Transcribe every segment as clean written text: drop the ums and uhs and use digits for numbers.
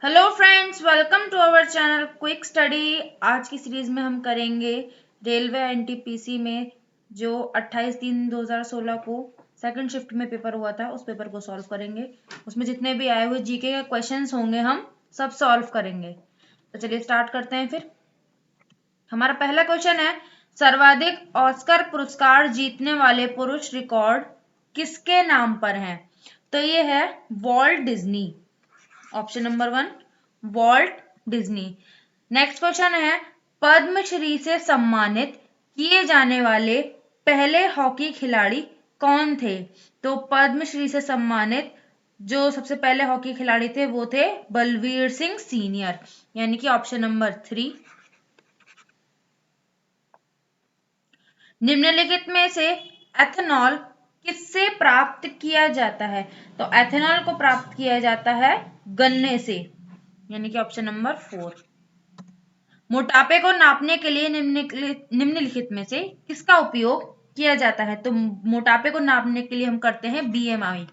Hello friends, welcome to our channel Quick Study. आज की series में हम करेंगे रेलवे एनटीपीसी में जो 28/3/2016 को सेकंड शिफ्ट में पेपर हुआ था, उस पेपर को सॉल्व करेंगे। उसमें जितने भी आए हुए जीके के क्वेश्चंस होंगे हम सब सॉल्व करेंगे। तो चलिए स्टार्ट करते हैं। फिर हमारा पहला क्वेश्चन है, सर्वाधिक ऑस्कर पुरस्कार जीतने वाले पुरुष रिकॉर्ड किसके नाम पर है? तो ये है Walt Disney. Option number 1 Walt Disney. Next question है, पद्मश्री से सम्मानित किए जाने वाले पहले हॉकी खिलाड़ी कौन थे? तो पद्मश्री से सम्मानित जो सबसे पहले हॉकी खिलाड़ी थे वो थे बलवीर सिंह सीनियर, यानी कि ऑप्शन नंबर 3। निम्नलिखित में से एथेनॉल किससे प्राप्त किया जाता है? तो एथेनॉल को प्राप्त किया जाता है गन्ने से, यानी कि ऑप्शन नंबर 4। मोटापे को नापने के लिए निम्नलिखित में से किसका उपयोग किया जाता है? तो मोटापे को नापने के लिए हम करते हैं बीएमआई,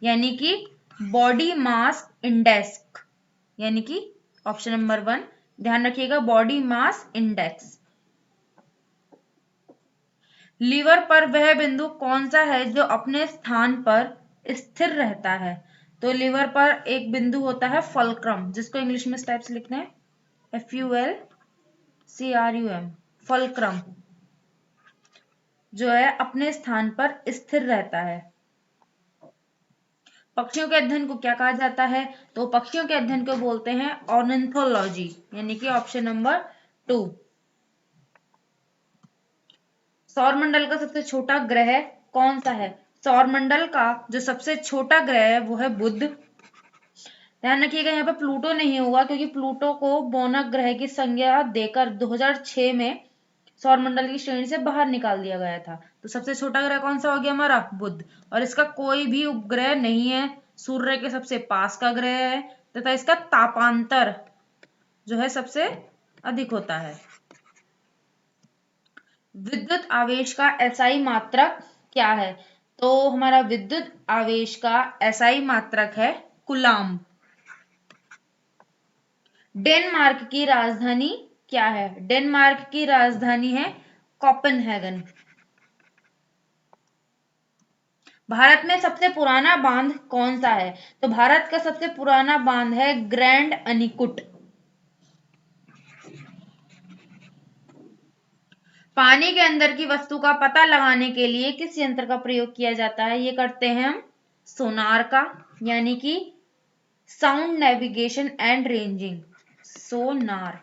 यानी कि बॉडी मास इंडेक्स, यानी कि ऑप्शन नंबर 1। ध्यान रखिएगा, बॉडी मास इंडेक्स। लीवर पर वह बिंदु कौन सा है जो अपने स्थान पर स्थिर रहता है? तो लीवर पर एक बिंदु होता है फल्क्रम, जिसको इंग्लिश में इस टाइप से लिखते हैं FULCRUM, फल्क्रम, जो है अपने स्थान पर स्थिर रहता है। पक्षियों के अध्ययन को क्या कहा जाता है? तो पक्षियों के अध्ययन को बोलते हैं ऑर्निथोलॉजी, यानी कि ऑप्शन नंबर 2। सौरमंडल का सबसे छोटा ग्रह कौन सा है? सौरमंडल का जो सबसे छोटा ग्रह है वो है बुध। ध्यान रखिएगा, यहाँ पे प्लूटो नहीं होगा, क्योंकि प्लूटो को बोनक ग्रह की संज्ञा देकर 2006 में सौरमंडल की श्रेणी से बाहर निकाल दिया गया था। तो सबसे छोटा ग्रह कौन सा हो गया? हमारा बुध। और इसका कोई भी उपग्रह नहीं है, सूर्य के सबसे पास का ग्रह है, तथा इसका तापांतर जो है सबसे अधिक होता है। विद्युत आवेश का एसआई मात्रक क्या है? तो हमारा विद्युत आवेश का एसआई मात्रक है कूलाम। डेनमार्क की राजधानी क्या है? डेनमार्क की राजधानी है कोपेनहेगन। भारत में सबसे पुराना बांध कौन सा है? तो भारत का सबसे पुराना बांध है ग्रैंड अनिकुट। पानी के अंदर की वस्तु का पता लगाने के लिए किस यंत्र का प्रयोग किया जाता है? ये करते हैं हम सोनार का, यानी कि साउंड नेविगेशन एंड रेंजिंग, सोनार।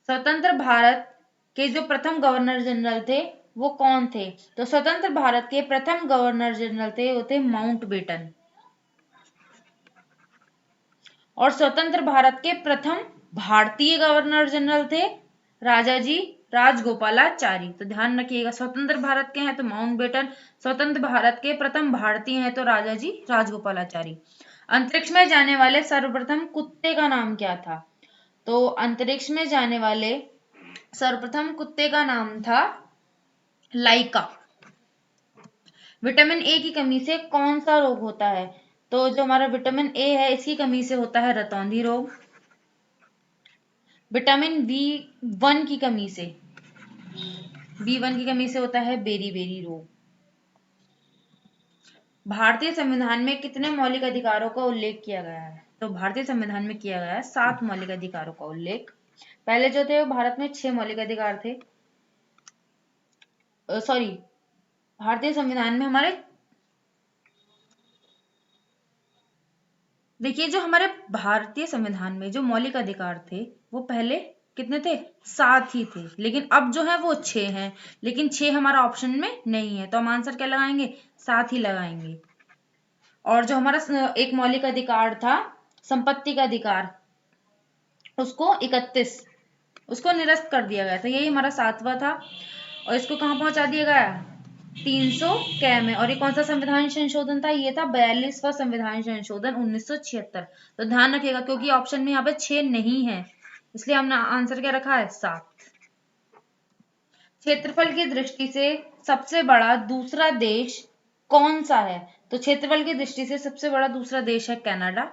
स्वतंत्र भारत के जो प्रथम गवर्नर जनरल थे वो कौन थे? तो स्वतंत्र भारत के प्रथम गवर्नर जनरल थे वो थे माउंटबेटन। और स्वतंत्र भारत के प्रथम भारतीय गवर्नर जनरल थे राजाजी राजगोपालाचारी। तो ध्यान रखिएगा, स्वतंत्र भारत के हैं तो माउंटबेटन, स्वतंत्र भारत के प्रथम भारतीय हैं तो राजाजी राजगोपालाचारी। अंतरिक्ष में जाने वाले सर्वप्रथम कुत्ते का नाम क्या था? तो अंतरिक्ष में जाने वाले सर्वप्रथम कुत्ते का नाम था लाइका। विटामिन ए की कमी से कौन सा रोग होता है? तो जो हमारा विटामिन ए है इसकी कमी से होता है रतौंधी रोग। विटामिन B1 की कमी से, B1 की कमी से होता है बेरी बेरी रोग। भारतीय संविधान में कितने मौलिक अधिकारों का उल्लेख किया गया है? तो भारतीय संविधान में किया गया है 7 मौलिक अधिकारों का उल्लेख। पहले जो थे वो भारत में 6 मौलिक अधिकार थे। सॉरी, भारतीय संविधान में हमारे, देखिए जो हमारे भारतीय संविधान में जो मौलिक अधिकार थे वो पहले कितने थे? 7 ही थे, लेकिन अब जो है वो 6 हैं। लेकिन 6 हमारा ऑप्शन में नहीं है, तो हम आंसर क्या लगाएंगे? 7 ही लगाएंगे। और जो हमारा एक मौलिक अधिकार था संपत्ति का अधिकार, उसको 31, उसको निरस्त कर दिया गया था, यही हमारा 7वां था। और इसको कहाँ पहुंचा दिया गया? 300 कै में। और ये कौन सा संविधान संशोधन था? ये था 42वां संविधान संशोधन 1976। तो ध्यान रखिएगा, क्योंकि ऑप्शन में यहाँ पे 6 नहीं है, इसलिए हमने आंसर क्या रखा है? 7। क्षेत्रफल की दृष्टि से सबसे बड़ा दूसरा देश कौन सा है? तो क्षेत्रफल की दृष्टि से सबसे बड़ा दूसरा देश है कनाडा।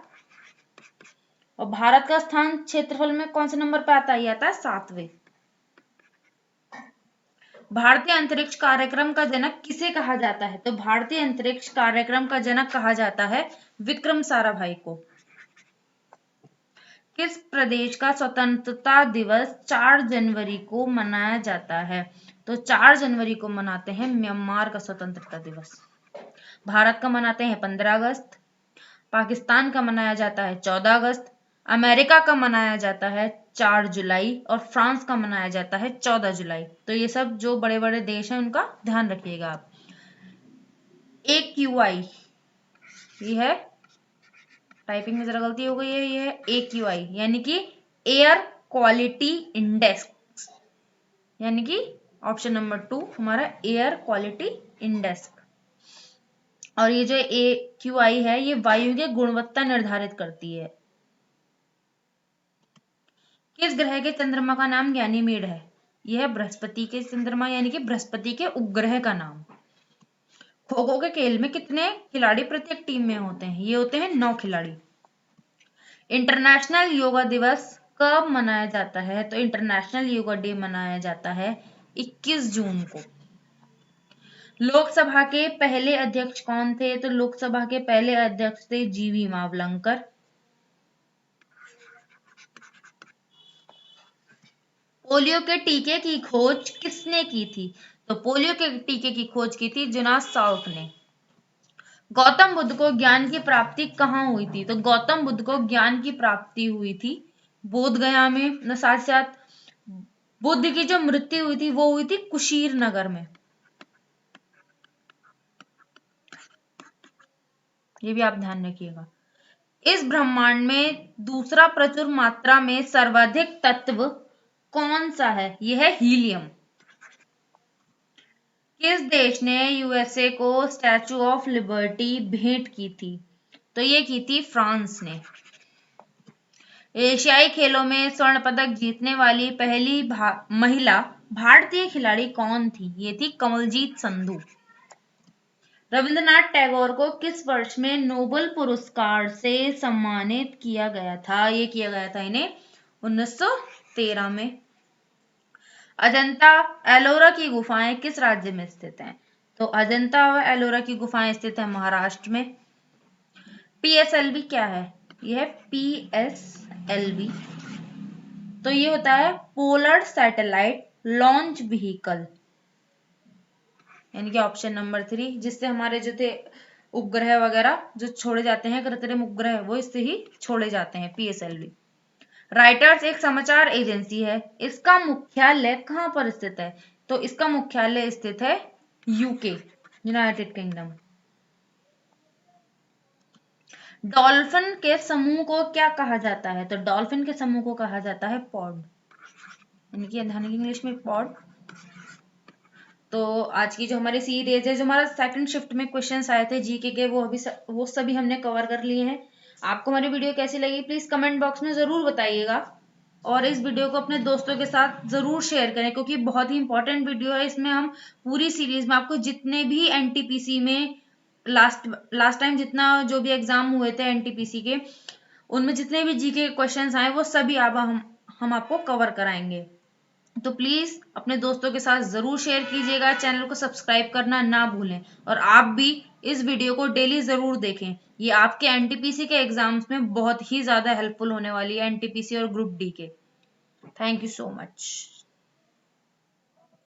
और भारत का स्थान क्षेत्रफल में कौन से नंबर पे आता है? ये आता है 7वें। भारतीय अंतरिक्ष कार्यक्रम का जनक किसे कहा जाता है? तो भारतीय अंतरिक्ष कार्यक्रम का जनक कहा जाता है विक्रम साराभाई को। किस प्रदेश का स्वतंत्रता दिवस 4 जनवरी को मनाया जाता है? तो 4 जनवरी को मनाते हैं म्यांमार का स्वतंत्रता दिवस। भारत का मनाते हैं 15 अगस्त, पाकिस्तान का मनाया जाता है 14 अगस्त, अमेरिका का मनाया जाता है 4 जुलाई और फ्रांस का मनाया जाता है 14 जुलाई। तो ये सब जो बड़े बड़े देश हैं उनका ध्यान रखिएगा आप। AQI ये है, टाइपिंग में जरा गलती हो गई है, ये है AQI यानी कि एयर क्वालिटी इंडेक्स, यानी कि ऑप्शन नंबर 2 हमारा एयर क्वालिटी इंडेक्स। और ये जो AQI है ये वायु की गुणवत्ता निर्धारित करती है। किस ग्रह के चंद्रमा का नाम गैनीमेड है? यह है बृहस्पति के चंद्रमा यानी कि बृहस्पति के उपग्रह का नाम। खो खो के खेल में कितने खिलाड़ी प्रत्येक टीम में होते हैं? ये होते हैं 9 खिलाड़ी। इंटरनेशनल योगा दिवस कब मनाया जाता है? तो इंटरनेशनल योगा डे मनाया जाता है 21 जून को। लोकसभा के पहले अध्यक्ष कौन थे? तो लोकसभा के पहले अध्यक्ष थे GV मावलंकर। पोलियो के टीके की खोज किसने की थी? तो पोलियो के टीके की खोज की थी जोनास साल्क ने। गौतम बुद्ध को ज्ञान की प्राप्ति कहाँ हुई थी? तो गौतम बुद्ध को ज्ञान की प्राप्ति हुई थी बोध गया में। साथ साथ बुद्ध की जो मृत्यु हुई थी वो हुई थी कुशीर नगर में। ये भी आप ध्यान रखिएगा। इस ब्रह्मांड में दूसरा प्रचुर मात्रा में सर्वाधिक तत्व कौन सा है? यह है हीलियम। किस देश ने USA को स्टैचू ऑफ लिबर्टी भेंट की थी? तो ये की थी फ्रांस ने। एशियाई खेलों में स्वर्ण पदक जीतने वाली पहली महिला भारतीय खिलाड़ी कौन थी? ये थी कमलजीत संधू। रविंद्रनाथ टैगोर को किस वर्ष में नोबेल पुरस्कार से सम्मानित किया गया था? ये किया गया था इन्हें 1913 में। अजंता एलोरा की गुफाएं किस राज्य में स्थित हैं? तो अजंता व एलोरा की गुफाएं स्थित है महाराष्ट्र में। PSLV क्या है? यह है PSLV, तो ये होता है पोलर सैटेलाइट लॉन्च व्हीकल, यानी कि ऑप्शन नंबर 3, जिससे हमारे जो थे उपग्रह वगैरह जो छोड़े जाते हैं, कृत्रिम उपग्रह, वो इससे ही छोड़े जाते हैं PSLV। राइटर्स एक समाचार एजेंसी है, इसका मुख्यालय कहाँ पर स्थित है? तो इसका मुख्यालय स्थित है UK, यूनाइटेड किंगडम। डॉल्फिन के समूह को क्या कहा जाता है? तो डॉल्फिन के समूह को कहा जाता है पॉड, यानी कि इंग्लिश में पॉड। तो आज की जो हमारी सीरीज है, जो हमारा सेकंड शिफ्ट में क्वेश्चंस आए थे जीके के, वो सभी हमने कवर कर लिए हैं। आपको हमारी वीडियो कैसी लगी प्लीज कमेंट बॉक्स में जरूर बताइएगा, और इस वीडियो को अपने दोस्तों के साथ जरूर शेयर करें, क्योंकि बहुत ही इंपॉर्टेंट वीडियो है। इसमें हम पूरी सीरीज में आपको जितने भी NTPC में लास्ट टाइम जितना जो भी एग्जाम हुए थे NTPC के, उनमें जितने भी जीके के क्वेश्चंस आए वो सभी अब हम आपको कवर कराएंगे। तो प्लीज अपने दोस्तों के साथ जरूर शेयर कीजिएगा, चैनल को सब्सक्राइब करना ना भूलें, और आप भी इस वीडियो को डेली जरूर देखें। ये आपके NTPC के एग्जाम्स में बहुत ही ज्यादा हेल्पफुल होने वाली है, NTPC और ग्रुप D के। Thank you so much.